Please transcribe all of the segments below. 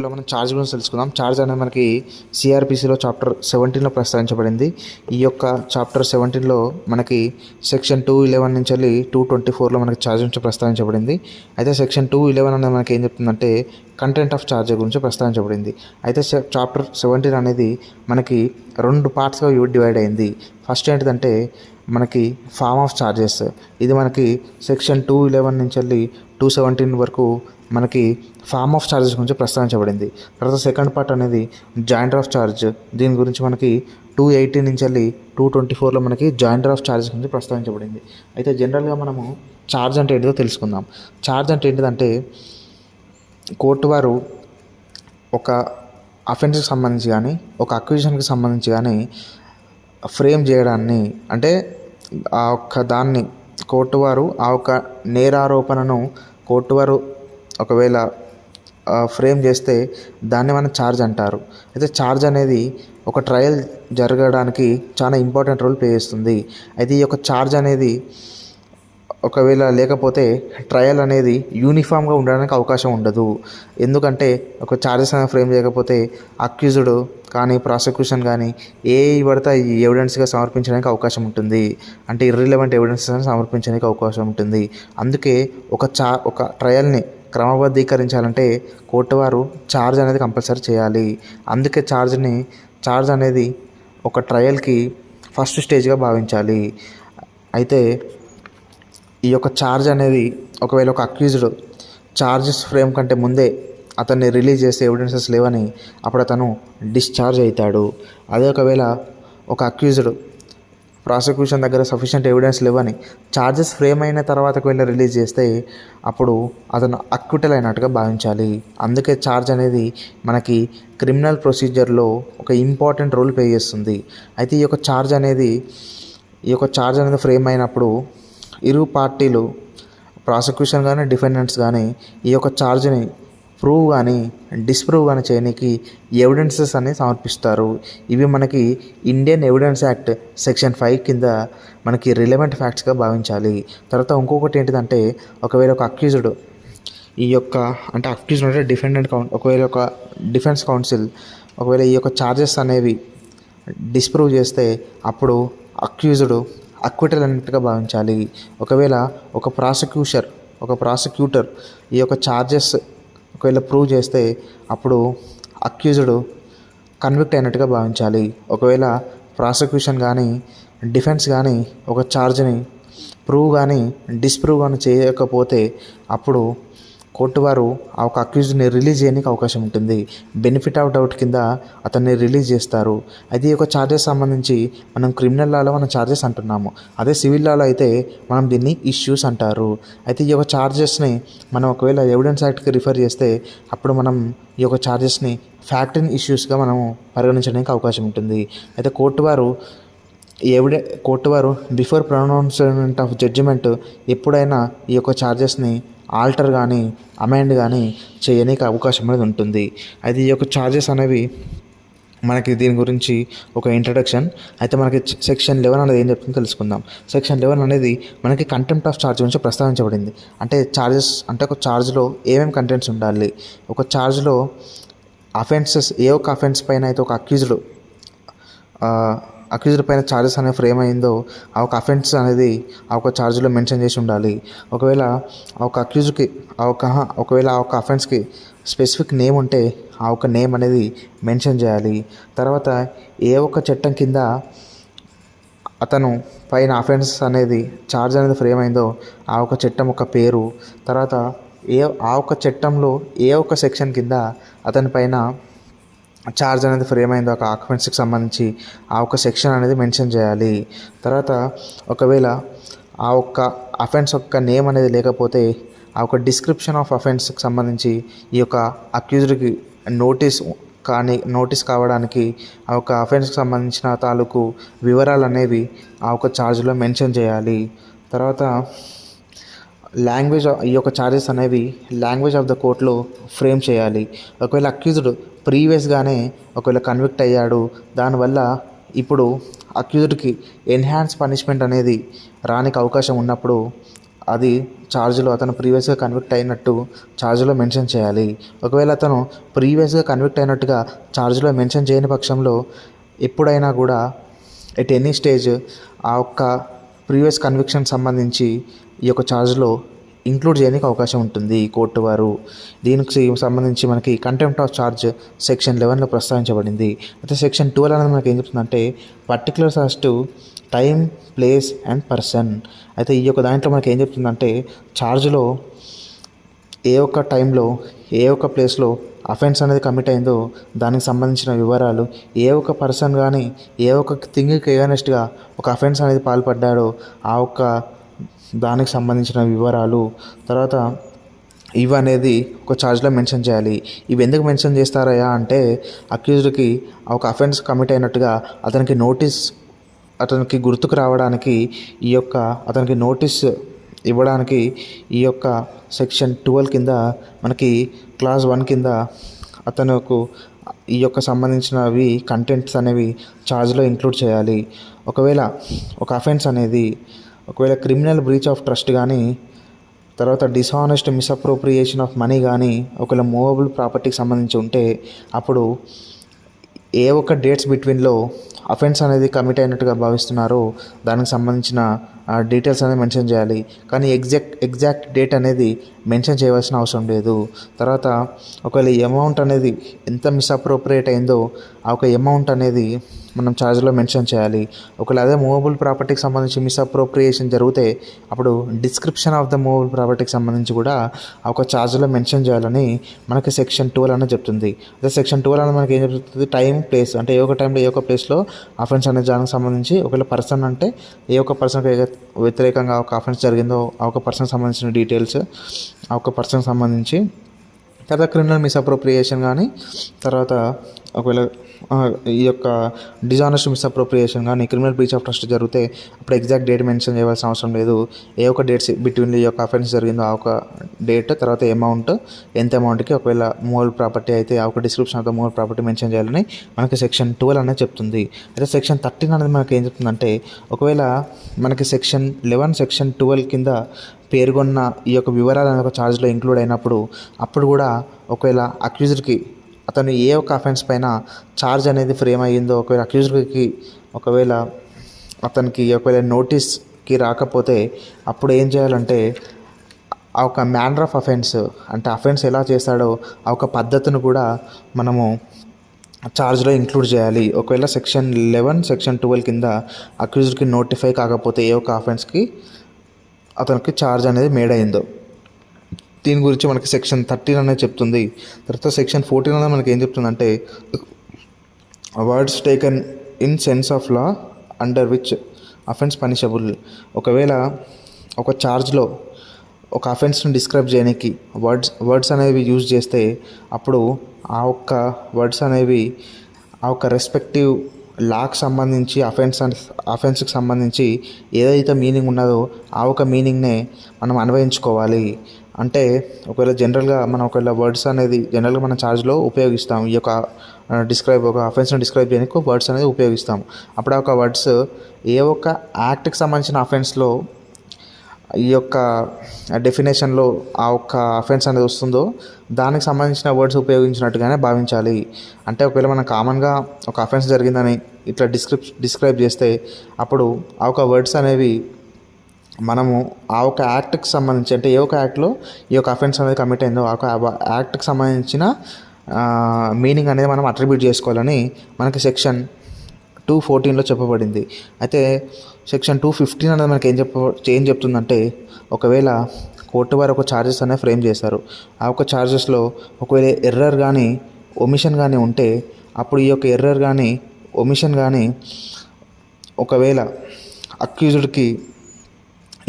వీడియోలో మనం ఛార్జ్ గురించి తెలుసుకుందాం. ఛార్జ్ అనేది మనకి సిఆర్పిసిలో చాప్టర్ 17లో ప్రస్తావించబడింది. ఈ యొక్క చాప్టర్ 17లో మనకి సెక్షన్ 211 నుంచి వెళ్ళి 224లో మనకి ఛార్జ్ గురించి ప్రస్తావించబడింది. అయితే సెక్షన్ 211 అనేది మనకి ఏం చెప్తుందంటే కంటెంట్ ఆఫ్ ఛార్జ్ గురించి ప్రస్తావించబడింది. అయితే చాప్టర్ 17 అనేది మనకి 2 పార్ట్స్గా డివైడ్ అయింది. ఫస్ట్ ఏంటిదంటే మనకి ఫామ్ ఆఫ్ ఛార్జెస్, ఇది మనకి సెక్షన్ 211 నుంచి వెళ్ళి 217 వరకు మనకి ఫామ్ ఆఫ్ ఛార్జెస్ గురించి ప్రస్తావించబడింది. తర్వాత సెకండ్ పార్ట్ అనేది జాయింటర్ ఆఫ్ ఛార్జ్, దీని గురించి మనకి 218 నుంచి వెళ్ళి 224లో మనకి జాయింటర్ ఆఫ్ ఛార్జెస్ గురించి ప్రస్తావించబడింది. అయితే జనరల్గా మనము ఛార్జ్ అంటే ఏంటిదో తెలుసుకుందాం. ఛార్జ్ అంటే ఏంటిదంటే కోర్టు వారు ఒక అఫెన్స్కి సంబంధించి కానీ ఒక అక్విజిషన్కి సంబంధించి కానీ ఫ్రేమ్ చేయడాన్ని, అంటే ఆ ఒక్క దాన్ని కోర్టు వారు ఆ ఒక్క నేరారోపణను కోర్టు వారు ఒకవేళ ఫ్రేమ్ చేస్తే దాన్ని మనం ఛార్జ్ అంటారు. అయితే ఛార్జ్ అనేది ఒక ట్రయల్ జరగడానికి చాలా ఇంపార్టెంట్ రోల్ ప్లే చేస్తుంది. అయితే ఈ యొక్క ఛార్జ్ అనేది ఒకవేళ లేకపోతే ట్రయల్ అనేది యూనిఫామ్గా ఉండడానికి అవకాశం ఉండదు. ఎందుకంటే ఒక ఛార్జెస్ అనేది ఫ్రేమ్ చేయకపోతే అక్యూజ్డ్ కానీ ప్రాసిక్యూషన్ కానీ ఏ పడితే ఈ ఎవిడెన్స్గా సమర్పించడానికి అవకాశం ఉంటుంది, అంటే ఇర్రిలవెంట్ ఎవిడెన్స్ సమర్పించడానికి అవకాశం ఉంటుంది. అందుకే ఒక ట్రయల్ని క్రమబద్ధీకరించాలంటే కోర్టు వారు ఛార్జ్ అనేది కంపల్సరీ చేయాలి. అందుకే ఛార్జ్ అనేది ఒక ట్రయల్కి ఫస్ట్ స్టేజ్గా భావించాలి. అయితే ఈ యొక్క ఛార్జ్ అనేది ఒకవేళ ఒక అక్యూజ్డ్ ఛార్జెస్ ఫ్రేమ్ కంటే ముందే అతన్ని రిలీజ్ చేసే ఎవిడెన్సెస్ లేవని అప్పుడు అతను డిశ్చార్జ్ అవుతాడు. అదే ఒకవేళ ఒక అక్యూజ్డ్ ప్రాసిక్యూషన్ దగ్గర సఫిషియంట్ ఎవిడెన్స్ లేవని ఛార్జెస్ ఫ్రేమ్ అయిన తర్వాతకు వెళ్ళి రిలీజ్ చేస్తే అప్పుడు అతను అక్విటల్ అయినట్టుగా భావించాలి. అందుకే ఛార్జ్ అనేది మనకి క్రిమినల్ ప్రొసీజర్లో ఒక ఇంపార్టెంట్ రోల్ ప్లే చేస్తుంది. అయితే ఈ యొక్క ఛార్జ్ అనేది ఫ్రేమ్ అయినప్పుడు ఇరు పార్టీలు ప్రాసిక్యూషన్ కానీ డిఫెండెంట్స్ కానీ ఈ యొక్క ఛార్జ్ని ప్రూవ్ కానీ డిస్ప్రూవ్ కానీ చేయడానికి ఎవిడెన్సెస్ అనేవి సమర్పిస్తారు. ఇవి మనకి ఇండియన్ ఎవిడెన్స్ యాక్ట్ సెక్షన్ 5 కింద మనకి రిలవెంట్ ఫ్యాక్ట్స్గా భావించాలి. తర్వాత ఇంకొకటి ఏంటిదంటే ఒకవేళ ఒక అక్యూజ్డ్ అంటే డిఫెండెంట్ ఒకవేళ ఒక డిఫెన్స్ కౌన్సిల్ ఒకవేళ ఈ యొక్క ఛార్జెస్ అనేవి డిస్ప్రూవ్ చేస్తే అప్పుడు అక్యూజ్డ్ అక్విటల్ అన్నట్టుగా భావించాలి. ఒకవేళ ఒక ప్రాసిక్యూటర్ ఈ యొక్క ఛార్జెస్ ఒకవేళ ప్రూవ్ చేస్తే అప్పుడు అక్యూజ్డ్ కన్విక్ట్ అయినట్టుగా భావించాలి. ఒకవేళ ప్రాసిక్యూషన్ కానీ డిఫెన్స్ కానీ ఒక ఛార్జ్ని ప్రూవ్ కానీ డిస్ప్రూవ్ కానీ చేయకపోతే అప్పుడు కోర్టు వారు ఆ ఒక అక్యూజ్డ్ని రిలీజ్ చేయడానికి అవకాశం ఉంటుంది. బెనిఫిట్ ఆఫ్ డౌట్ కింద అతన్ని రిలీజ్ చేస్తారు. అయితే ఈ యొక్క ఛార్జెస్ సంబంధించి మనం క్రిమినల్ లాలో మనం ఛార్జెస్ అంటున్నాము, అదే సివిల్ లాలో అయితే మనం దీన్ని ఇష్యూస్ అంటారు. అయితే ఈ యొక్క ఛార్జెస్ని మనం ఒకవేళ ఎవిడెన్స్ యాక్ట్కి రిఫర్ చేస్తే అప్పుడు మనం ఈ యొక్క ఛార్జెస్ని ఫ్యాక్ట్ ఇన్ ఇష్యూస్గా మనము పరిగణించడానికి అవకాశం ఉంటుంది. అయితే కోర్టు వారు బిఫోర్ ప్రొనౌన్స్మెంట్ ఆఫ్ జడ్జిమెంట్ ఎప్పుడైనా ఈ యొక్క ఛార్జెస్ని ఆల్టర్ కానీ అమెండ్ కానీ చేయడానికి అవకాశం అనేది ఉంటుంది. అయితే ఈ యొక్క ఛార్జెస్ అనేవి మనకి దీని గురించి ఒక ఇంట్రడక్షన్. అయితే మనకి సెక్షన్ 11 అనేది ఏం చెప్తుందో తెలుసుకుందాం. సెక్షన్ 11 అనేది మనకి కంటెంప్ట్ ఆఫ్ ఛార్జ్ గురించి ప్రస్తావించబడింది. అంటే ఛార్జెస్ అంటే ఒక ఛార్జ్లో ఏమేమి కంటెంట్స్ ఉండాలి, ఒక ఛార్జ్లో అఫెన్సెస్ ఏ ఒక్క అఫెన్స్ పైన అయితే ఒక అక్యూజ్డ్ పైన ఛార్జెస్ అనేవి ఫ్రేమ్ అయిందో ఆ ఒక అఫెన్స్ అనేది ఆ ఒక ఛార్జ్లో మెన్షన్ చేసి ఉండాలి. ఒకవేళ ఒకవేళ ఆ ఒక అఫెన్స్కి స్పెసిఫిక్ నేమ్ ఉంటే ఆ ఒక నేమ్ అనేది మెన్షన్ చేయాలి. తర్వాత ఏ ఒక్క చట్టం కింద అతను పైన అఫెన్స్ అనేది ఛార్జ్ అనేది ఫ్రేమ్ అయిందో ఆ ఒక చట్టం ఒక పేరు, తర్వాత ఆ ఒక చట్టంలో ఏ ఒక్క సెక్షన్ కింద అతని పైన ఛార్జ్ అనేది ఫ్రేమ్ అయిందో ఒక ఆక్యుపెన్సీకి సంబంధించి ఆ ఒక సెక్షన్ అనేది మెన్షన్ చేయాలి. తర్వాత ఒకవేళ ఆ ఒక్క అఫెన్స్ యొక్క నేమ్ అనేది లేకపోతే ఆ ఒక డిస్క్రిప్షన్ ఆఫ్ అఫెన్స్కి సంబంధించి ఈ యొక్క అక్యూజ్డ్కి నోటీస్ కావడానికి ఆ ఒక అఫెన్స్కి సంబంధించిన తాలూకు వివరాలు అనేవి ఆ ఒక ఛార్జ్లో మెన్షన్ చేయాలి. తర్వాత ఈ యొక్క ఛార్జెస్ అనేవి లాంగ్వేజ్ ఆఫ్ ద కోర్టులో ఫ్రేమ్ చేయాలి. ఒకవేళ అక్యూజ్డ్ ప్రీవియస్గానే ఒకవేళ కన్విక్ట్ అయ్యాడు, దానివల్ల ఇప్పుడు అక్యూజ్డ్కి ఎన్హాన్స్ పనిష్మెంట్ అనేది రానికి అవకాశం ఉన్నప్పుడు అది ఛార్జ్లో అతను ప్రీవియస్గా కన్విక్ట్ అయినట్టు ఛార్జ్లో మెన్షన్ చేయాలి. ఒకవేళ అతను ప్రీవియస్గా కన్విక్ట్ అయినట్టుగా ఛార్జ్లో మెన్షన్ చేయని పక్షంలో ఎప్పుడైనా కూడా ఎట్ ఎనీ స్టేజ్ ఆ ఒక్క ప్రీవియస్ కన్విక్షన్ సంబంధించి ఈ యొక్క ఛార్జ్లో ఇంక్లూడ్ చేయడానికి అవకాశం ఉంటుంది కోర్టు వారు. దీనికి సంబంధించి మనకి కంటెంప్ట్ ఆఫ్ ఛార్జ్ సెక్షన్ 11లో ప్రస్తావించబడింది. అయితే సెక్షన్ 12 అనేది మనకి ఏం చెప్తుందంటే particulars as to time, place and person. అయితే ఈ యొక్క దాంట్లో మనకి ఏం చెప్తుందంటే ఛార్జ్లో ఏ ఒక్క టైంలో ఏ ఒక్క ప్లేస్లో అఫెన్స్ అనేది కమిట్ అయిందో దానికి సంబంధించిన వివరాలు, ఏ ఒక్క పర్సన్ కానీ ఏ ఒక్క థింగ్కి ఎగనెస్ట్గా ఒక అఫెన్స్ అనేది పాల్పడ్డాడో ఆ ఒక్క దానికి సంబంధించిన వివరాలు, తర్వాత ఇవి అనేది ఒక ఛార్జ్లో మెన్షన్ చేయాలి. ఇవి ఎందుకు మెన్షన్ చేస్తారయ్యా అంటే అక్యూజ్డ్కి ఒక అఫెన్స్ కమిట్ అయినట్టుగా అతనికి గుర్తుకు రావడానికి అతనికి నోటీస్ ఇవ్వడానికి ఈ యొక్క సెక్షన్ 12 కింద మనకి క్లాస్ 1 కింద అతనుకు ఈ యొక్క సంబంధించినవి కంటెంట్స్ అనేవి ఛార్జ్లో ఇంక్లూడ్ చేయాలి. ఒకవేళ ఒక అఫెన్స్ అనేది క్రిమినల్ బ్రీచ్ ఆఫ్ ట్రస్ట్ కానీ, తర్వాత డిసానెస్ట్ మిస్అప్రోప్రియేషన్ ఆఫ్ మనీ కానీ, ఒకవేళ మూవబుల్ ప్రాపర్టీకి సంబంధించి ఉంటే అప్పుడు ఏ ఒక్క డేట్స్ బిట్వీన్లో అఫెన్స్ అనేది కమిట్ అయినట్టుగా భావిస్తున్నారో దానికి సంబంధించిన డీటెయిల్స్ అనేది మెన్షన్ చేయాలి. కానీ ఎగ్జాక్ట్ డేట్ అనేది మెన్షన్ చేయవలసిన అవసరం లేదు. తర్వాత ఒకవేళ ఈ అమౌంట్ అనేది ఎంత మిస్అప్రోప్రియేట్ అయిందో ఆ ఒక అమౌంట్ అనేది మనం ఛార్జ్లో మెన్షన్ చేయాలి. ఒకవేళ అదే మూవబుల్ ప్రాపర్టీకి సంబంధించి మిస్అప్రోప్రియేషన్ జరిగితే అప్పుడు డిస్క్రిప్షన్ ఆఫ్ ద మూవబుల్ ప్రాపర్టీకి సంబంధించి కూడా ఆ ఒక ఛార్జ్లో మెన్షన్ చేయాలని మనకి సెక్షన్ 12 అనేది చెప్తుంది. అదే సెక్షన్ 12 అనేది మనకి ఏం చెప్తుంది, టైం, ప్లేస్ అంటే ఏ ఒక్క టైంలో ఏ ఒక్క ప్లేస్లో అఫెన్స్ అనేది దానికి సంబంధించి, ఒకవేళ పర్సన్ అంటే ఏ ఒక్క పర్సన్కి వ్యతిరేకంగా ఒక అఫెన్స్ జరిగిందో ఆ ఒక పర్సన్కి సంబంధించిన డీటెయిల్స్, ఆ ఒక పర్సన్కి సంబంధించి, తర్వాత క్రిమినల్ మిస్అప్రోప్రియేషన్ కానీ, తర్వాత ఒకవేళ ఈ యొక్క డిజానెస్ట్ మిస్అప్రోప్రియేషన్ కానీ, క్రిమినల్ బ్రీచ్ ఆఫ్ ట్రస్ట్ జరిగితే అప్పుడు ఎగ్జాక్ట్ డేట్ మెన్షన్ చేయవలసిన అవసరం లేదు. ఏ ఒక్క డేట్స్ బిట్వీన్ ఈ యొక్క అఫెన్స్ జరిగిందో ఆ ఒక డేట్, తర్వాత ఎంత అమౌంట్కి, ఒకవేళ మూవల్ ప్రాపర్టీ అయితే ఆ ఒక description of the movable property mention చేయాలని మనకి సెక్షన్ 12 అనేది చెప్తుంది. అయితే సెక్షన్ 13 అనేది మనకి ఏం చెప్తుందంటే ఒకవేళ మనకి సెక్షన్ 11 సెక్షన్ 12 కింద పేర్కొన్న ఈ యొక్క వివరాలు అనేది ఒక ఛార్జ్లో ఇంక్లూడ్ అయినప్పుడు అప్పుడు కూడా ఒకవేళ అక్యూజ్డ్కి అతను ఏ ఒక్క అఫెన్స్ పైన ఛార్జ్ అనేది ఫ్రేమ్ అయ్యిందో, ఒకవేళ అక్యూజ్డ్కి ఒకవేళ నోటీస్కి రాకపోతే అప్పుడు ఏం చేయాలంటే ఆ ఒక మ్యానర్ ఆఫ్ అఫెన్స్ అంటే అఫెన్స్ ఎలా చేస్తాడో ఆ ఒక పద్ధతిని కూడా మనము ఛార్జ్లో ఇంక్లూడ్ చేయాలి. ఒకవేళ సెక్షన్ 11 సెక్షన్ 12 కింద అక్యూజ్డ్కి నోటిఫై కాకపోతే ఏ ఒక్క అఫెన్స్కి అతనికి ఛార్జ్ అనేది మేడ్ అయిందో దీని గురించి మనకి సెక్షన్ 13 అనేది చెప్తుంది. తర్వాత సెక్షన్ 14 అనేది మనకి ఏం చెప్తుందంటే words taken in sense of law under which offence punishable. ఒకవేళ ఒక ఛార్జ్లో ఒక అఫెన్స్ని డిస్క్రైబ్ చేయడానికి వర్డ్స్ అనేవి యూజ్ చేస్తే అప్పుడు ఆ ఒక్క వర్డ్స్ అనేవి ఆ ఒక్క రెస్పెక్టివ్ లాకి సంబంధించి అఫెన్స్కి సంబంధించి ఏదైతే మీనింగ్ ఉన్నదో ఆ ఒక మీనింగ్నే మనం అన్వయించుకోవాలి. అంటే ఒకవేళ జనరల్గా మనం వర్డ్స్ అనేది జనరల్గా మనం ఛార్జ్లో ఉపయోగిస్తాం. ఈ యొక్క ఒక అఫెన్స్ని డిస్క్రైబ్ చేయడానికి వర్డ్స్ అనేది ఉపయోగిస్తాం. అప్పుడు ఆ ఒక వర్డ్స్ ఏ ఒక్క యాక్ట్కి సంబంధించిన అఫెన్స్లో ఈ యొక్క డెఫినేషన్లో ఆ ఒక్క అఫెన్స్ అనేది వస్తుందో దానికి సంబంధించిన వర్డ్స్ ఉపయోగించినట్టుగానే భావించాలి. అంటే ఒకవేళ మనం కామన్గా ఒక అఫెన్స్ జరిగిందని ఇట్లా డిస్క్రైబ్ చేస్తే అప్పుడు ఆ ఒక వర్డ్స్ అనేవి మనము ఆ ఒక యాక్ట్కి సంబంధించి అంటే ఏ ఒక యాక్ట్లో ఈ యొక్క అఫెన్స్ అనేది కమిట్ అయిందో ఆ ఒక యాక్ట్కి సంబంధించిన మీనింగ్ అనేది మనం అట్రిబ్యూట్ చేసుకోవాలని మనకి సెక్షన్ 214లో చెప్పబడింది. అయితే సెక్షన్ 215 అనేది మనకి ఏం చెప్తుందంటే ఒకవేళ కోర్టు వారు ఒక ఛార్జెస్ అనేవి ఫ్రేమ్ చేశారు. ఆ ఒక ఛార్జెస్లో ఒకవేళ ఎర్రర్ కానీ ఒమిషన్ కానీ ఉంటే అప్పుడు ఈ యొక్క ఎర్రర్ కానీ ఒమిషన్ కానీ ఒకవేళ అక్యూజ్డ్కి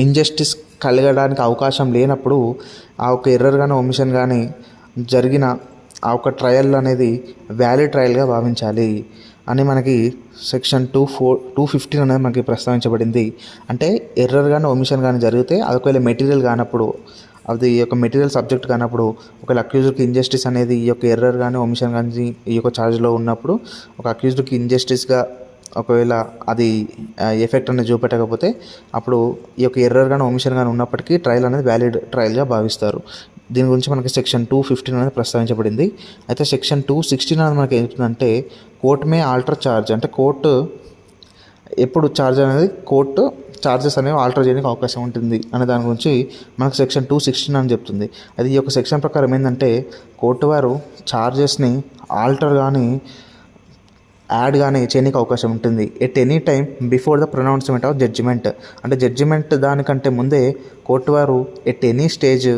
ఇంజస్టిస్ కలగడానికి అవకాశం లేనప్పుడు ఆ ఒక ఎర్రర్ కానీ ఒమిషన్ కానీ జరిగిన ఆ ఒక ట్రయల్ అనేది వ్యాలిడ్ ట్రయల్గా భావించాలి అని మనకి సెక్షన్ 215 అనేది మనకి ప్రస్తావించబడింది. అంటే ఎర్రర్ కానీ ఒమిషన్ కానీ జరిగితే అది ఒకవేళ మెటీరియల్ కానప్పుడు అది ఈ యొక్క మెటీరియల్ సబ్జెక్ట్ కానప్పుడు ఒకవేళ అక్యూజ్డ్కి ఇంజస్టిస్ అనేది ఈ యొక్క ఎర్రర్ కానీ ఒమిషన్ కానీ ఈ యొక్క ఛార్జ్లో ఉన్నప్పుడు ఒక అక్యూజ్డ్కి ఇంజస్టిస్గా ఒకవేళ అది ఎఫెక్ట్ అనేది చూపెట్టకపోతే అప్పుడు ఈ యొక్క ఎర్రర్ కానీ ఒమిషన్ కానీ ఉన్నప్పటికీ ట్రయల్ అనేది వ్యాలిడ్ ట్రయల్గా భావిస్తారు. దీని గురించి మనకి సెక్షన్ 215 అనేది ప్రస్తావించబడింది. అయితే సెక్షన్ 216 అనేది మనకి ఏంటంటే కోర్ట్ మే ఆల్టర్ ఛార్జ్, అంటే కోర్టు ఎప్పుడు ఛార్జ్ అనేది కోర్టు ఛార్జెస్ అనేవి ఆల్టర్ చేయడానికి అవకాశం ఉంటుంది అనే దాని గురించి మనకు సెక్షన్ 216 అని చెప్తుంది. అది ఈ యొక్క సెక్షన్ ప్రకారం ఏంటంటే కోర్టు వారు ఛార్జెస్ని ఆల్టర్ కానీ యాడ్ కానీ చేయడానికి అవకాశం ఉంటుంది at any time before the pronouncement of judgement. అంటే జడ్జిమెంట్ దానికంటే ముందే కోర్టు వారు ఎట్ ఎనీ స్టేజ్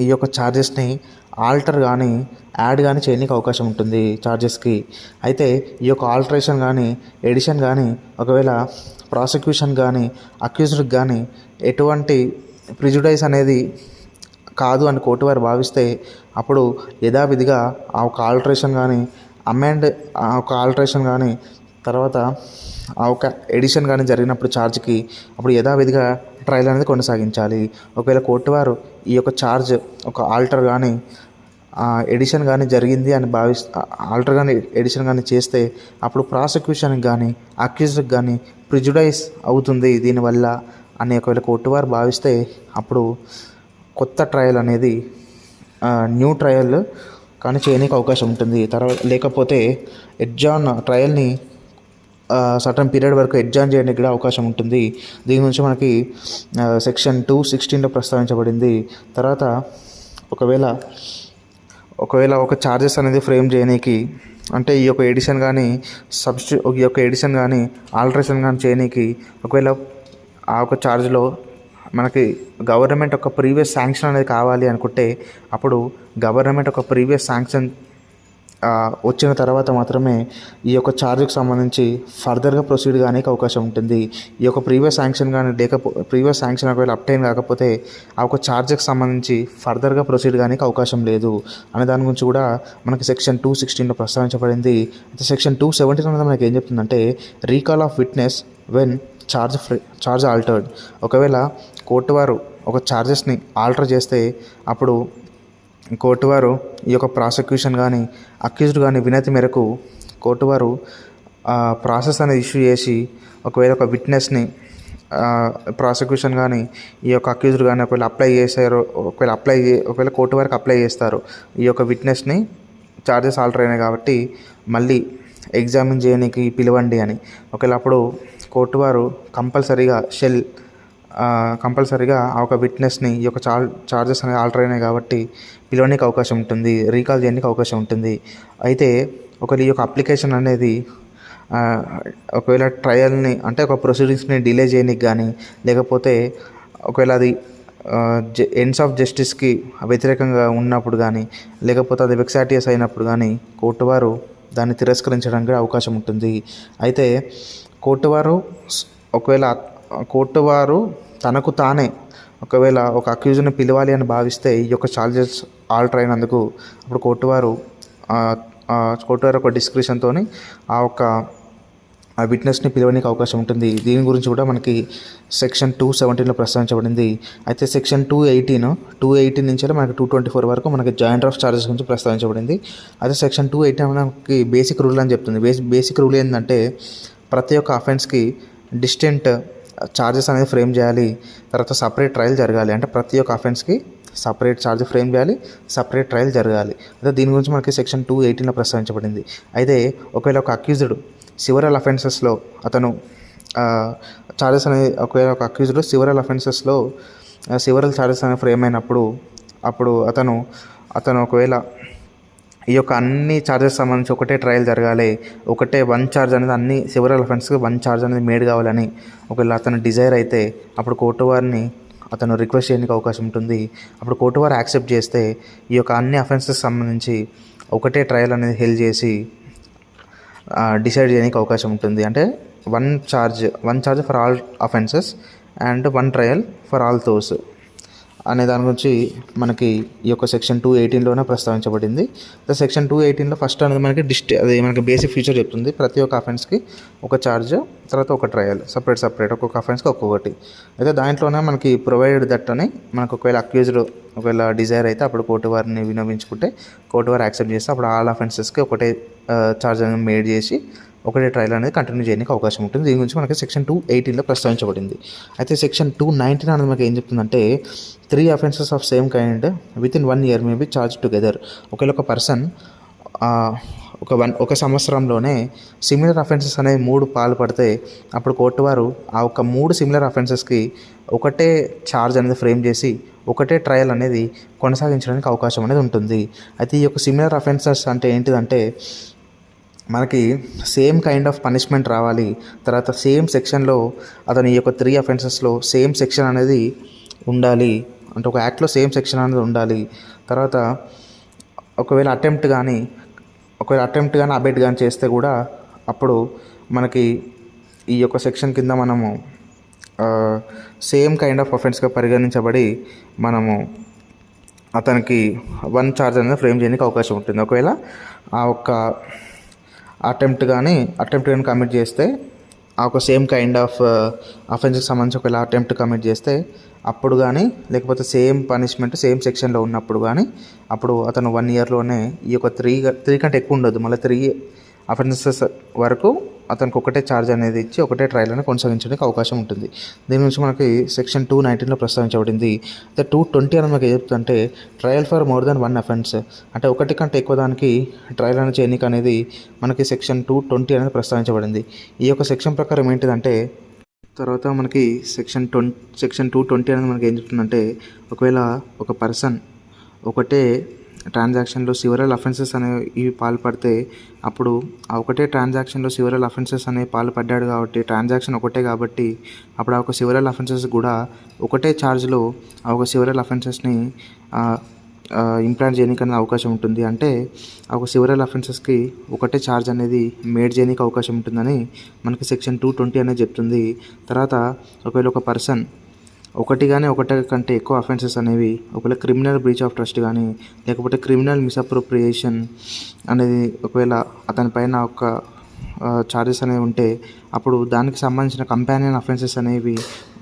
ఈ యొక్క ఛార్జెస్ని ఆల్టర్ కానీ యాడ్ కానీ చేయడానికి అవకాశం ఉంటుంది ఛార్జెస్కి. అయితే ఈ యొక్క ఆల్టరేషన్ కానీ ఎడిషన్ కానీ ఒకవేళ ప్రాసిక్యూషన్ కానీ అక్యూజ్డ్కి కానీ ఎటువంటి ప్రిజుడైజ్ అనేది కాదు అని కోర్టు వారు భావిస్తే అప్పుడు యథావిధిగా ఆ ఒక ఆల్టరేషన్ కానీ అమెండ్ ఆ ఒక ఆల్టరేషన్ కానీ తర్వాత ఆ ఒక ఎడిషన్ కానీ జరిగినప్పుడు ఛార్జ్కి అప్పుడు యథావిధిగా ట్రయల్ అనేది కొనసాగించాలి. ఒకవేళ కోర్టు వారు ఈ యొక్క ఛార్జ్ ఒక ఆల్టర్ కానీ ఎడిషన్ కానీ జరిగింది అని ఆల్టర్ కానీ ఎడిషన్ కానీ చేస్తే అప్పుడు ప్రాసిక్యూషన్కి కానీ అక్యూజ్డ్కి కానీ ప్రిజుడైజ్ అవుతుంది దీనివల్ల అని ఒకవేళ కోర్టు వారు భావిస్తే అప్పుడు కొత్త ట్రయల్ అనేది న్యూ ట్రయల్ కానీ చేయడానికి అవకాశం ఉంటుంది. తర్వాత లేకపోతే ఎడ్జాన్ ట్రయల్ని సర్టన్ పీరియడ్ వరకు ఎడ్జాన్ చేయడానికి కూడా అవకాశం ఉంటుంది. దీని గురించి మనకి సెక్షన్ 216లో ప్రస్తావించబడింది. తర్వాత ఒకవేళ ఒక ఛార్జెస్ అనేది ఫ్రేమ్ చేయడానికి అంటే ఈ యొక్క ఎడిషన్ కానీ ఈ యొక్క ఎడిషన్ కానీ ఆల్టరేషన్ కానీ చేయడానికి ఒకవేళ ఆ ఒక ఛార్జ్లో మనకి గవర్నమెంట్ ఒక ప్రీవియస్ శాంక్షన్ అనేది కావాలి అనుకుంటే అప్పుడు గవర్నమెంట్ ఒక ప్రీవియస్ శాంక్షన్ వచ్చిన తర్వాత మాత్రమే ఈ యొక్క ఛార్జ్కి సంబంధించి ఫర్దర్గా ప్రొసీడ్ కానికి అవకాశం ఉంటుంది. ఈ యొక్క ప్రీవియస్ శాంక్షన్ ఒకవేళ అప్టైన్ కాకపోతే ఆ ఒక ఛార్జ్కి సంబంధించి ఫర్దర్గా ప్రొసీడ్ కానికి అవకాశం లేదు అనే దాని గురించి కూడా మనకి సెక్షన్ 216లో ప్రస్తావించబడింది. అయితే సెక్షన్ 217 అనేది మనకి ఏం చెప్తుందంటే recall of witness when charge altered. ఒకవేళ కోర్టు వారు ఒక ఛార్జెస్ని ఆల్టర్ చేస్తే అప్పుడు కోర్టు వారు ఈ యొక్క ప్రాసిక్యూషన్ కానీ అక్యూజ్డ్ కానీ వినతి మేరకు కోర్టు వారు ప్రాసెస్ అనేది ఇష్యూ చేసి ఒకవేళ ఒక విట్నెస్ని ప్రాసిక్యూషన్ కానీ ఈ యొక్క అక్యూజ్డ్ కానీ ఒకవేళ కోర్టు వారికి అప్లై చేస్తారు ఈ యొక్క విట్నెస్ని ఛార్జెస్ ఆల్టర్ అయినాయి కాబట్టి మళ్ళీ ఎగ్జామిన్ చేయడానికి పిలవండి అని. ఒకవేళ అప్పుడు కోర్టు వారు కంపల్సరీగా ఆ ఒక విట్నెస్ని ఈ యొక్క ఛార్జెస్ అనేది ఆల్టర్ అయినాయి కాబట్టి పిలవడానికి అవకాశం ఉంటుంది, రీకాల్ చేయడానికి అవకాశం ఉంటుంది. అయితే ఒకవేళ ఈ యొక్క అప్లికేషన్ అనేది ఒకవేళ ట్రయల్ని అంటే ఒక ప్రొసీడింగ్స్ని డిలే చేయడానికి కానీ లేకపోతే ఒకవేళ అది ఎండ్స్ ఆఫ్ జస్టిస్కి వ్యతిరేకంగా ఉన్నప్పుడు కానీ లేకపోతే అది వెక్సాటియస్ అయినప్పుడు కానీ కోర్టు వారు దాన్ని తిరస్కరించడానికి అవకాశం ఉంటుంది. అయితే కోర్టు వారు తనకు తానే ఒకవేళ ఒక అక్యూజ్ని పిలవాలి అని భావిస్తే ఈ యొక్క ఛార్జెస్ ఆల్టర్ అయినందుకు అప్పుడు కోర్టు వారు ఒక డిస్క్రిషన్తో ఆ విట్నెస్ని పిలవడానికి అవకాశం ఉంటుంది. దీని గురించి కూడా మనకి సెక్షన్ 217లో ప్రస్తావించబడింది. అయితే సెక్షన్ 218 నుంచి మనకి 224 వరకు మనకి జాయింట్ ఆఫ్ ఛార్జెస్ గురించి ప్రస్తావించబడింది. అయితే సెక్షన్ 218 మనకి బేసిక్ రూల్ అని చెప్తుంది. బేసిక్ రూల్ ఏంటంటే ప్రతి ఒక్క అఫెన్స్కి డిస్టింక్ట్ ఛార్జెస్ అనేది ఫ్రేమ్ చేయాలి, తర్వాత సపరేట్ ట్రయల్ జరగాలి. అంటే ప్రతి ఒక్క అఫెన్స్కి సపరేట్ ఛార్జ్ ఫ్రేమ్ చేయాలి, సపరేట్ ట్రయల్ జరగాలి. అయితే దీని గురించి మనకి సెక్షన్ 218లో ప్రస్తావించబడింది. అయితే ఒకవేళ ఒక అక్యూజ్డ్ సివరల్ అఫెన్సెస్లో అతను ఛార్జెస్ అనేది ఒకవేళ ఒక అక్యూజ్డ్ సివరల్ అఫెన్సెస్లో సివరల్ ఛార్జెస్ అనేవి ఫ్రేమ్ అయినప్పుడు అప్పుడు అతను ఒకవేళ ఈ యొక్క అన్ని ఛార్జెస్ సంబంధించి ఒకటే ట్రయల్ జరగాలి, వన్ ఛార్జ్ అనేది అన్ని సివరల్ అఫెన్స్కి వన్ ఛార్జ్ అనేది మేడ్ కావాలని ఒకవేళ అతను డిజైర్ అయితే అప్పుడు కోర్టు వారిని అతను రిక్వెస్ట్ చేయడానికి అవకాశం ఉంటుంది. అప్పుడు కోర్టు వారు యాక్సెప్ట్ చేస్తే ఈ యొక్క అన్ని అఫెన్సెస్ సంబంధించి ఒకటే ట్రయల్ అనేది హెల్డ్ చేసి డిసైడ్ చేయడానికి అవకాశం ఉంటుంది. అంటే one charge for all offences and one trial for all those అనే దాని గురించి మనకి ఈ యొక్క సెక్షన్ 218లోనే ప్రస్తావించబడింది. సెక్షన్ 218లో ఫస్ట్ అనేది మనకి బేసిక్ ఫీచర్ చెప్తుంది. ప్రతి ఒక్క అఫెన్స్కి ఒక ఛార్జ్, తర్వాత ఒక ట్రయల్ సపరేట్ ఒక్కొక్క అఫెన్స్కి ఒక్కొక్కటి. అయితే దాంట్లోనే మనకి ప్రొవైడెడ్ దట్ అని మనకు ఒకవేళ అక్యూజ్డ్ ఒకవేళ డిజైర్ అయితే అప్పుడు కోర్టు వారిని విన్నవించుకుంటే కోర్టు వారు యాక్సెప్ట్ చేస్తే అప్పుడు ఆల్ అఫెన్సెస్కి ఒకటే ఛార్జ్ అనేది మేడ్ చేసి ఒకటే ట్రయల్ అనేది కంటిన్యూ చేయడానికి అవకాశం ఉంటుంది. దీని గురించి మనకి సెక్షన్ 218లో ప్రస్తావించబడింది. అయితే సెక్షన్ 219 అనేది మనకి ఏం చెప్తుందంటే 3 offences of same kind with in 1 year may be charge together. ఒకవేళ ఒక పర్సన్ ఒక సంవత్సరంలోనే సిమిలర్ అఫెన్సెస్ అనేవి 3 పాల్పడితే అప్పుడు కోర్టు వారు ఆ ఒక 3 సిమిలర్ అఫెన్సెస్కి ఒకటే ఛార్జ్ అనేది ఫ్రేమ్ చేసి ఒకటే ట్రయల్ అనేది కొనసాగించడానికి అవకాశం అనేది ఉంటుంది. అయితే ఈ యొక్క సిమిలర్ అఫెన్సెస్ అంటే ఏంటిదంటే మనకి సేమ్ కైండ్ ఆఫ్ పనిష్మెంట్ రావాలి, తర్వాత సేమ్ సెక్షన్లో అతని యొక్క 3 అఫెన్సెస్లో సేమ్ సెక్షన్ అనేది ఉండాలి, అంటే ఒక యాక్ట్లో సేమ్ సెక్షన్ అనేది ఉండాలి. తర్వాత ఒకవేళ అటెంప్ట్ కానీ అబెట్ కానీ చేస్తే కూడా అప్పుడు మనకి ఈ యొక్క సెక్షన్ కింద మనము సేమ్ కైండ్ ఆఫ్ అఫెన్స్గా పరిగణించబడి మనము అతనికి 1 ఛార్జ్ అనేది ఫ్రేమ్ చేయడానికి అవకాశం ఉంటుంది. ఒకవేళ ఆ ఒక్క అటెంప్ట్ కానీ కమిట్ చేస్తే ఆ ఒక సేమ్ కైండ్ ఆఫ్ అఫెన్స్కి సంబంధించి ఒకవేళ అటెంప్ట్ కమిట్ చేస్తే అప్పుడు కానీ, లేకపోతే సేమ్ పనిష్మెంట్ సేమ్ సెక్షన్లో ఉన్నప్పుడు కానీ అప్పుడు అతను 1 yearలోనే ఈ యొక్క 3 కంటే ఎక్కువ ఉండదు, మళ్ళీ 3 అఫెన్సెస్ వరకు అతనికి ఒకటే ఛార్జ్ అనేది ఇచ్చి ఒకటే ట్రయల్ అనేది కొనసాగించడానికి అవకాశం ఉంటుంది. దీని నుంచి మనకి సెక్షన్ 219లో ప్రస్తావించబడింది. అయితే 220 అనేది మనకి ఏం చెప్తుందంటే trial for more than 1 offence, అంటే ఒకటి కంటే ఎక్కువ దానికి ట్రయల్ అనేది చేయడానికి అనేది మనకి సెక్షన్ 220 అనేది ప్రస్తావించబడింది. ఈ యొక్క సెక్షన్ ప్రకారం ఏంటిదంటే తర్వాత మనకి సెక్షన్ 220 అనేది మనకి ఏం చెప్తుందంటే ఒకవేళ ఒక పర్సన్ ఒకటే ట్రాన్సాక్షన్లో సివరల్ అఫెన్సెస్ అనేవి పాల్పడితే అప్పుడు ఆ ఒకటే ట్రాన్సాక్షన్లో సివరల్ అఫెన్సెస్ అనేవి పాల్పడ్డాడు కాబట్టి ట్రాన్సాక్షన్ ఒకటే కాబట్టి అప్పుడు ఆ ఒక సివరల్ అఫెన్సెస్ కూడా ఒకటే ఛార్జ్లో ఆ ఒక సివరల్ అఫెన్సెస్ని ఇంప్లాంట్ చేయడానికి అవకాశం ఉంటుంది. అంటే ఒక సివరల్ అఫెన్సెస్కి ఒకటే ఛార్జ్ అనేది మేడ్ చేయడానికి అవకాశం ఉంటుందని మనకి సెక్షన్ 220 అనేది చెప్తుంది. తర్వాత ఒకవేళ ఒక పర్సన్ ఒకటి కంటే ఎక్కువ అఫెన్సెస్ అనేవి ఒకవేళ క్రిమినల్ బ్రీచ్ ఆఫ్ ట్రస్ట్ కానీ లేకపోతే క్రిమినల్ మిస్అప్రోప్రియేషన్ అనేది ఒకవేళ అతని పైన ఒక ఛార్జెస్ అనేవి ఉంటే అప్పుడు దానికి సంబంధించిన కంపానియన్ అఫెన్సెస్ అనేవి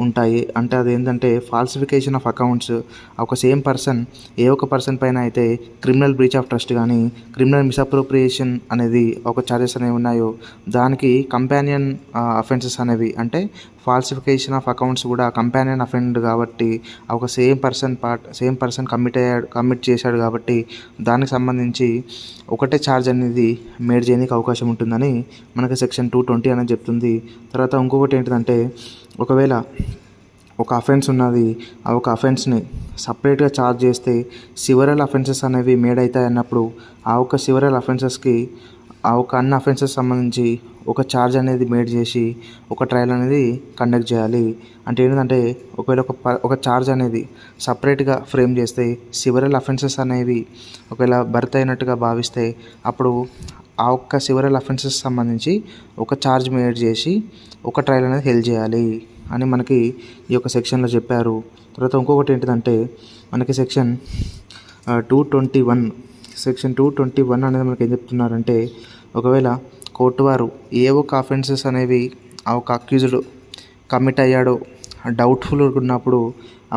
ఉంటాయి. అంటే అదేంటంటే ఫాల్సిఫికేషన్ ఆఫ్ అకౌంట్స్, ఒక సేమ్ పర్సన్ ఏ ఒక పర్సన్ పైన అయితే క్రిమినల్ బ్రీచ్ ఆఫ్ ట్రస్ట్ కానీ క్రిమినల్ మిస్అప్రోప్రియేషన్ అనేది ఒక ఛార్జెస్ అనేవి ఉన్నాయో దానికి కంపానియన్ అఫెన్సెస్ అనేవి, అంటే ఫాల్సిఫికేషన్ ఆఫ్ అకౌంట్స్ కూడా కంపానియన్ అఫెండ్ కాబట్టి ఒక సేమ్ పర్సన్ కమిట్ చేశాడు కాబట్టి దానికి సంబంధించి ఒకటే ఛార్జ్ అనేది మేడ్ చేయడానికి అవకాశం ఉంటుందని మనకి సెక్షన్ 220 అనేది చెప్తుంది. తర్వాత ఇంకొకటి ఏంటిదంటే ఒకవేళ ఒక అఫెన్స్ ఉన్నది, ఆ ఒక అఫెన్స్ని సపరేట్గా ఛార్జ్ చేస్తే సివరల్ అఫెన్సెస్ అనేవి మేడ్ అవుతాయి అన్నప్పుడు ఆ ఒక సివరల్ అఫెన్సెస్కి ఆ ఒక అన్ని అఫెన్సెస్ సంబంధించి ఒక ఛార్జ్ అనేది మేడ్ చేసి ఒక ట్రయల్ అనేది కండక్ట్ చేయాలి. అంటే ఏంటంటే ఒకవేళ ఒక ఛార్జ్ అనేది సపరేట్గా ఫ్రేమ్ చేస్తే సివరల్ అఫెన్సెస్ అనేవి ఒకవేళ బర్త్ అయినట్టుగా భావిస్తే అప్పుడు ఆ ఒక్క సివరల్ అఫెన్సెస్ సంబంధించి ఒక ఛార్జ్ మేడ్ చేసి ఒక ట్రయల్ అనేది హెల్డ్ చేయాలి అని మనకి ఈ యొక్క సెక్షన్లో చెప్పారు. తర్వాత ఇంకొకటి ఏంటిదంటే మనకి సెక్షన్ 221 అనేది మనకి ఏం చెప్తున్నారంటే ఒకవేళ కోర్టు వారు ఏ ఒక అఫెన్సెస్ అనేవి ఆ ఒక అక్యూజ్డ్ కమిట్ అయ్యాడో డౌట్ఫుల్ ఉన్నప్పుడు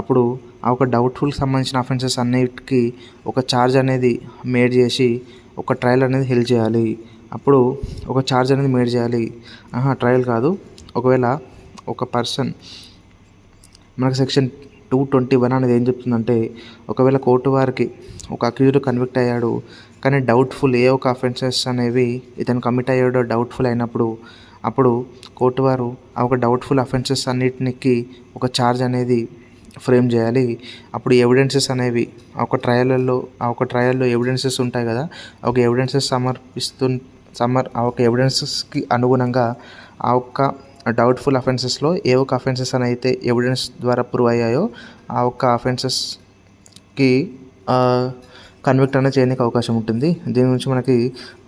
అప్పుడు ఆ ఒక డౌట్ఫుల్కి సంబంధించిన అఫెన్సెస్ అన్నిటికీ ఒక ఛార్జ్ అనేది మేడ్ చేసి ఒక ట్రయల్ అనేది హెల్డ్ చేయాలి. అప్పుడు ఒక ఛార్జ్ అనేది మేడ్ చేయాలి, ట్రయల్ కాదు. ఒకవేళ ఒక పర్సన్ మనకు సెక్షన్ 221 అనేది ఏం చెప్తుందంటే ఒకవేళ కోర్టు వారికి ఒక అక్యూజ్డ్ కన్విక్ట్ అయ్యాడు కానీ డౌట్ఫుల్ ఏ ఒక అఫెన్సెస్ అనేవి ఇతను కమిట్ అయ్యాడో డౌట్ఫుల్ అయినప్పుడు అప్పుడు కోర్టు వారు ఆ ఒక డౌట్ఫుల్ అఫెన్సెస్ అన్నిటికి ఒక ఛార్జ్ అనేది ఫ్రేమ్ చేయాలి. అప్పుడు ఎవిడెన్సెస్ అనేవి ఆ ఒక ట్రయల్లో ఎవిడెన్సెస్ ఉంటాయి కదా, ఒక ఎవిడెన్సెస్ ఆ ఒక ఎవిడెన్సెస్కి అనుగుణంగా ఆ ఒక్క డౌట్ఫుల్ అఫెన్సెస్లో ఏ ఒక అఫెన్సెస్ అని అయితే ఎవిడెన్స్ ద్వారా ప్రూవ్ అయ్యాయో ఆ ఒక్క అఫెన్సెస్కి కన్విక్ట్ అనేది చేయడానికి అవకాశం ఉంటుంది. దీని నుంచి మనకి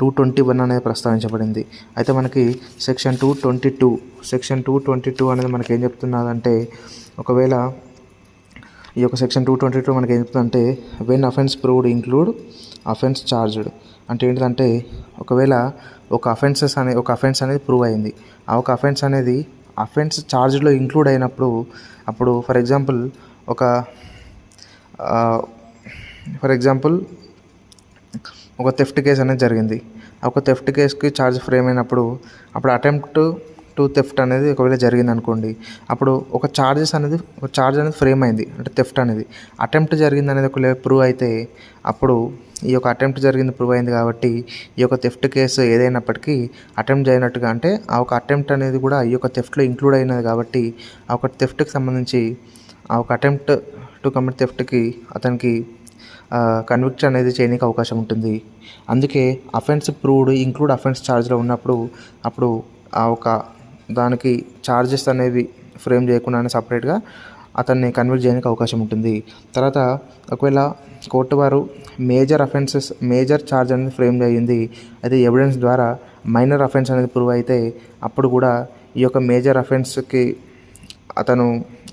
221 అనేది ప్రస్తావించబడింది. అయితే మనకి సెక్షన్ 222 అనేది మనకి ఏం చెప్తున్నదంటే ఒకవేళ ఈ యొక్క సెక్షన్ 222 మనకి ఏం చెప్తుందంటే when offence proved include offence charged, అంటే ఏంటంటే ఒకవేళ ఒక అఫెన్స్ అనేది ప్రూవ్ అయింది, ఆ ఒక అఫెన్స్ అనేది అఫెన్స్ చార్జ్లో ఇంక్లూడ్ అయినప్పుడు అప్పుడు ఫర్ ఎగ్జాంపుల్ ఒక థెఫ్ట్ కేసు అనేది జరిగింది. ఒక థెఫ్ట్ కేసుకి ఛార్జ్ ఫ్రేమ్ అయినప్పుడు అప్పుడు అటెంప్ట్ టు థెఫ్ట్ అనేది ఒకవేళ జరిగిందనుకోండి, అప్పుడు ఒక ఛార్జ్ అనేది ఫ్రేమ్ అయింది, అంటే థెఫ్ట్ అనేది. అటెంప్ట్ జరిగింది అనేది ఒకవేళ ప్రూవ్ అయితే అప్పుడు ఈ యొక్క అటెంప్ట్ జరిగింది ప్రూవ్ అయింది కాబట్టి ఈ యొక్క థెఫ్ట్ కేసు ఏదైనప్పటికీ అటెంప్ట్ అయినట్టుగా, అంటే ఆ ఒక అటెంప్ట్ అనేది కూడా ఈ యొక్క థెఫ్ట్లో ఇంక్లూడ్ అయినది కాబట్టి ఆ ఒక థెఫ్ట్కి సంబంధించి ఆ ఒక అటెంప్ట్ టు కమిట్ థెఫ్ట్కి అతనికి కన్విక్ట్ అనేది చేయడానికి అవకాశం ఉంటుంది. అందుకే అఫెన్స్ ప్రూవ్డ్ ఇంక్లూడ్ అఫెన్స్ ఛార్జ్లో ఉన్నప్పుడు అప్పుడు ఆ ఒక దానికి ఛార్జెస్ అనేవి ఫ్రేమ్ చేయకుండానే సపరేట్గా అతన్ని కన్విక్ట్ చేయడానికి అవకాశం ఉంటుంది. తర్వాత ఒకవేళ కోర్టు వారు మేజర్ ఛార్జ్ అనేది ఫ్రేమ్ అయ్యింది, అయితే ఎవిడెన్స్ ద్వారా మైనర్ అఫెన్స్ అనేది ప్రూవ్ అయితే అప్పుడు కూడా ఈ యొక్క మేజర్ అఫెన్స్కి అతను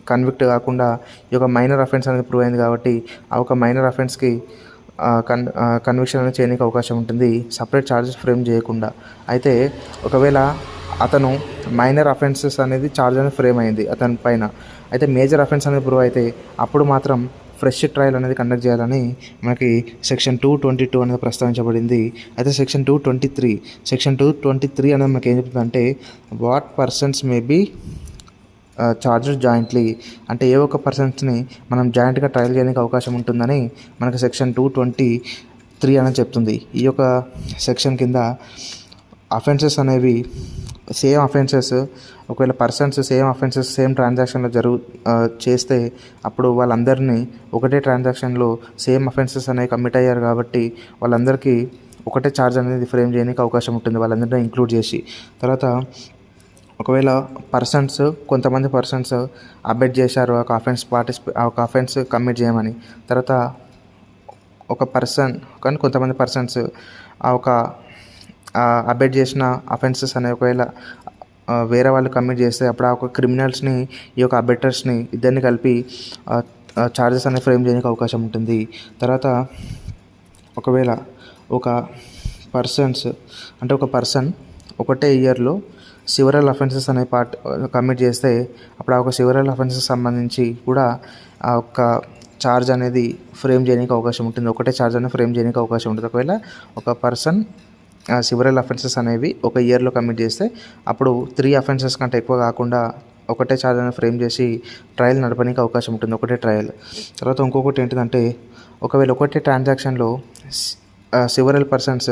కన్విక్ట్ కాకుండా ఈ యొక్క మైనర్ అఫెన్స్ అనేది ప్రూవ్ అయింది కాబట్టి ఆ ఒక మైనర్ అఫెన్స్కి కన్విక్షన్ అనేది చేయడానికి అవకాశం ఉంటుంది, సపరేట్ ఛార్జెస్ ఫ్రేమ్ చేయకుండా. అయితే ఒకవేళ అతను మైనర్ అఫెన్సెస్ అనేది ఛార్జ్ అనేది ఫ్రేమ్ అయింది అతని పైన, అయితే మేజర్ అఫెన్స్ అనేది ప్రూవ్ అయితే అప్పుడు మాత్రం ఫ్రెష్ ట్రయల్ అనేది కండక్ట్ చేయాలని మనకి సెక్షన్ 222 అనేది ప్రస్తావించబడింది. అయితే సెక్షన్ 223 అనేది మనకి ఏం చెప్తుందంటే what persons may be charges jointly, అంటే ఏ ఒక్క పర్సన్స్ని మనం జాయింట్గా ట్రయల్ చేయడానికి అవకాశం ఉంటుందని మనకి సెక్షన్ 223 అనేది చెప్తుంది. ఈ యొక్క సెక్షన్ కింద అఫెన్సెస్ అనేవి సేమ్ అఫెన్సెస్ ఒకవేళ పర్సన్స్ సేమ్ ట్రాన్సాక్షన్లో చేస్తే అప్పుడు వాళ్ళందరినీ ఒకటే ట్రాన్సాక్షన్లో సేమ్ అఫెన్సెస్ అనేవి కమిట్ అయ్యారు కాబట్టి వాళ్ళందరికీ ఒకటే ఛార్జ్ అనేది ఫ్రేమ్ చేయడానికి అవకాశం ఉంటుంది, వాళ్ళందరినీ ఇంక్లూడ్ చేసి. తర్వాత ఒకవేళ కొంతమంది పర్సన్స్ అబెట్ చేశారు ఒక అఫెన్స్ కమిట్ చేయమని, తర్వాత కొంతమంది పర్సన్స్ అబెట్ చేసిన అఫెన్సెస్ అనే ఒకవేళ వేరే వాళ్ళు కమిట్ చేస్తే అప్పుడు ఆ ఒక క్రిమినల్స్ని ఈ యొక్క అబెటర్స్ని ఇద్దరిని కలిపి ఛార్జెస్ అనేవి ఫ్రేమ్ చేయడానికి అవకాశం ఉంటుంది. తర్వాత ఒకవేళ ఒక పర్సన్ ఒకటే ఇయర్లో సివరల్ అఫెన్సెస్ అనే కమిట్ చేస్తే అప్పుడు ఆ ఒక సివరల్ అఫెన్సెస్ సంబంధించి కూడా ఆ ఒక్క ఛార్జ్ అనేది ఫ్రేమ్ చేయడానికి అవకాశం ఉంటుంది, ఒకటే ఛార్జ్ అనేది ఫ్రేమ్ చేయడానికి అవకాశం ఉంటుంది. ఒకవేళ ఒక పర్సన్ సివరల్ అఫెన్సెస్ అనేవి ఒక ఇయర్లో కమిట్ చేస్తే అప్పుడు 3 అఫెన్సెస్ కంటే ఎక్కువ కాకుండా ఒకటే ఛార్జ్ అనేది ఫ్రేమ్ చేసి ట్రయల్ నడపడానికి అవకాశం ఉంటుంది, ఒకటే ట్రయల్. తర్వాత ఇంకొకటి ఏంటిదంటే ఒకవేళ ఒకటే ట్రాన్సాక్షన్లో సివరల్ పర్సన్స్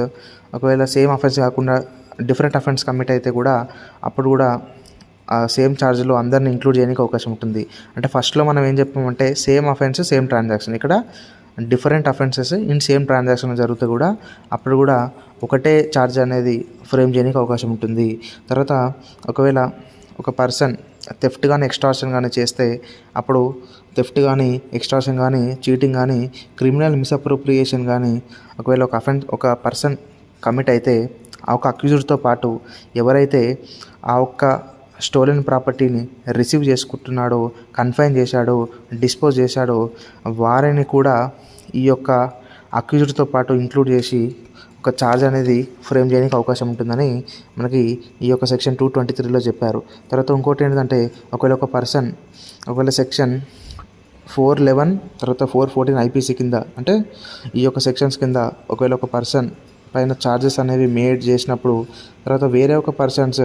ఒకవేళ సేమ్ అఫెన్స్ కాకుండా డిఫరెంట్ అఫెన్స్ కమిట్ అయితే కూడా అప్పుడు కూడా సేమ్ ఛార్జ్లో అందరిని ఇంక్లూడ్ చేయడానికి అవకాశం ఉంటుంది. అంటే ఫస్ట్లో మనం ఏం చెప్పామంటే సేమ్ అఫెన్స్ సేమ్ ట్రాన్సాక్షన్, ఇక్కడ different offences in same transaction జరిగితే కూడా అప్పుడు కూడా ఒకటే ఛార్జ్ అనేది ఫ్రేమ్ చేయడానికి అవకాశం ఉంటుంది. తర్వాత ఒకవేళ ఒక పర్సన్ థెఫ్ట్ కానీ ఎక్స్టార్షన్ కానీ చేస్తే అప్పుడు థెఫ్ట్ కానీ ఎక్స్టార్షన్ కానీ చీటింగ్ కానీ క్రిమినల్ మిస్అప్రోప్రియేషన్ కానీ ఒకవేళ ఒక పర్సన్ కమిట్ అయితే ఆ ఒక అక్యూజ్డ్తో పాటు ఎవరైతే ఆ ఒక్క స్టోలెన్ ప్రాపర్టీని రిసీవ్ చేసుకుంటున్నాడో, కన్ఫైన్ చేశాడో, డిస్పోజ్ చేశాడో వారిని కూడా ఈ యొక్క అక్యూజ్డ్తో పాటు ఇంక్లూడ్ చేసి ఒక ఛార్జ్ అనేది ఫ్రేమ్ చేయడానికి అవకాశం ఉంటుందని మనకి ఈ యొక్క సెక్షన్ 223లో చెప్పారు. తర్వాత ఇంకోటి ఏంటంటే ఒకవేళ సెక్షన్ 411 తర్వాత 414 ఐపీసీ కింద, అంటే ఈ యొక్క సెక్షన్స్ కింద ఒకవేళ ఒక పర్సన్ పైన ఛార్జెస్ అనేవి మేడ్ చేసినప్పుడు తర్వాత వేరే ఒక పర్సన్స్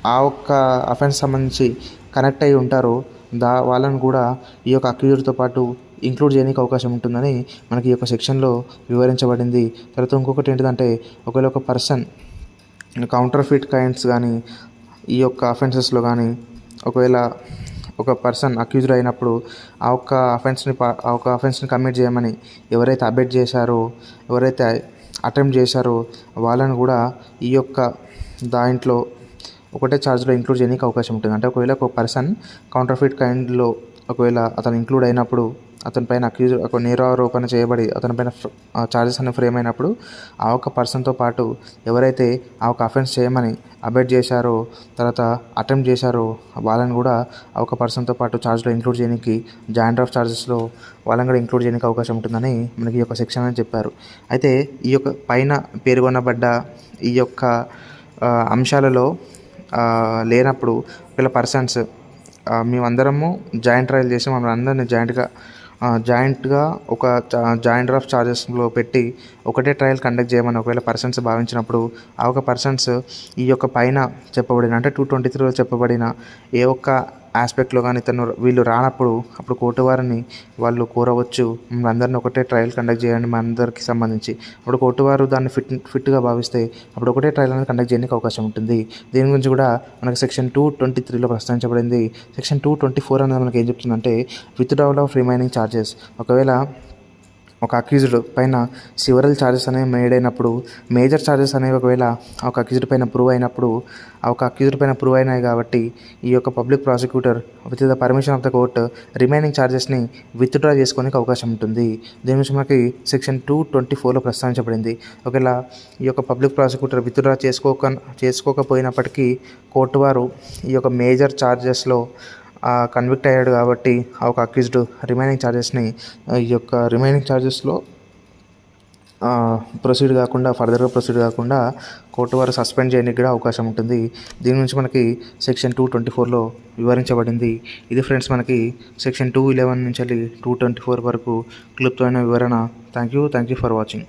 ఆ ఒక్క అఫెన్స్ సంబంధించి కనెక్ట్ అయి ఉంటారో వాళ్ళని కూడా ఈ యొక్క అక్యూజ్డ్తో పాటు ఇంక్లూడ్ చేయడానికి అవకాశం ఉంటుందని మనకి ఈ యొక్క సెక్షన్లో వివరించబడింది. తర్వాత ఇంకొకటి ఏంటిదంటే ఒకవేళ ఒక పర్సన్ కౌంటర్ఫిట్ కైండ్స్ కానీ ఈ యొక్క అఫెన్సెస్లో కానీ ఒకవేళ ఒక పర్సన్ అక్యూజ్డ్ అయినప్పుడు ఆ ఒక్క అఫెన్స్ని కమిట్ చేయమని ఎవరైతే అబెట్ చేశారో, ఎవరైతే అటెంప్ట్ చేశారో వాళ్ళని కూడా ఈ యొక్క దాంట్లో ఒకటే ఛార్జ్లో ఇంక్లూడ్ చేయడానికి అవకాశం ఉంటుంది. అంటే ఒకవేళ ఒక పర్సన్ కౌంటర్ఫిట్ కైండ్లో ఒకవేళ అతను ఇంక్లూడ్ అయినప్పుడు అతనిపైన ఒక నేరారోపణ చేయబడి అతనిపైన ఛార్జెస్ అనేవి ఫ్రేమ్ అయినప్పుడు ఆ ఒక్క పర్సన్తో పాటు ఎవరైతే ఆ ఒక అఫెన్స్ చేయమని అబెట్ చేశారో తర్వాత అటెంప్ట్ చేశారో వాళ్ళని కూడా ఆ ఒక పర్సన్తో పాటు ఛార్జ్లో ఇంక్లూడ్ చేయడానికి జాయింట్ ఆఫ్ ఛార్జెస్లో వాళ్ళని కూడా ఇంక్లూడ్ చేయడానికి అవకాశం ఉంటుందని మనకి ఈ యొక్క సెక్షన్ అని చెప్పారు. అయితే ఈ యొక్క పైన పేర్కొనబడ్డ ఈ యొక్క అంశాలలో లేనప్పుడు వీళ్ళ పర్సన్స్ మేమందరము జాయింట్ ట్రయల్ చేసి మమ్మల్ని అందరినీ జాయింట్గా జాయింట్గా ఒక జాయింట్ ఆఫ్ చార్జెస్లో పెట్టి ఒకటే ట్రయల్ కండక్ట్ చేయమని ఒకవేళ పర్సన్స్ భావించినప్పుడు ఆ ఒక పర్సన్స్ ఈ యొక్క పైన చెప్పబడిన అంటే 223లో చెప్పబడిన ఏ ఒక్క ఆస్పెక్ట్లో కానీ వీళ్ళు రానప్పుడు అప్పుడు కోర్టు వారిని వాళ్ళు కోరవచ్చు, అందరిని ఒకటే ట్రయల్ కండక్ట్ చేయండి మన అందరికి సంబంధించి. అప్పుడు కోర్టు వారు దాన్ని ఫిట్గా భావిస్తే అప్పుడు ఒకటే ట్రయల్ అనేది కండక్ట్ చేయడానికి అవకాశం ఉంటుంది. దీని గురించి కూడా మనకి సెక్షన్ 223లో ప్రస్తావించబడింది. సెక్షన్ 224 అనేది మనకి ఏం చెప్తుందంటే విత్డ్రావల్ ఆఫ్ రిమైనింగ్ ఛార్జెస్. ఒకవేళ ఒక అక్యూజ్డ్ పైన సివరల్ ఛార్జెస్ అనేవి మేడ్ అయినప్పుడు మేజర్ ఛార్జెస్ అనేవి ఒకవేళ ఒక అక్యూజ్డ్ పైన ప్రూవ్ అయినప్పుడు ఆ ఒక అక్యూజ్డ్ పైన ప్రూవ్ అయినాయి కాబట్టి ఈ యొక్క public prosecutor with the permission of the court remaining ఛార్జెస్ని విత్డ్రా చేసుకోనికి అవకాశం ఉంటుంది. దీని నుంచి మనకి సెక్షన్ 224లో ప్రస్తావించబడింది. ఒకవేళ ఈ యొక్క పబ్లిక్ ప్రాసిక్యూటర్ విత్డ్రా చేసుకోకపోయినప్పటికీ కోర్టు వారు ఈ యొక్క మేజర్ ఛార్జెస్లో కన్విక్ట్ అయ్యాడు కాబట్టి ఆ ఒక అక్యూజ్డ్ రిమైనింగ్ ఛార్జెస్ని ఈ యొక్క రిమైనింగ్ ఛార్జెస్లో ఫర్దర్గా ప్రొసీడ్ కాకుండా కోర్టు వారు సస్పెండ్ చేయడానికి కూడా అవకాశం ఉంటుంది. దీని నుంచి మనకి సెక్షన్ 224లో వివరించబడింది. ఇది ఫ్రెండ్స్ మనకి సెక్షన్ 211 నుంచి 224 వరకు క్లుప్తమైన వివరణ. Thank you for watching.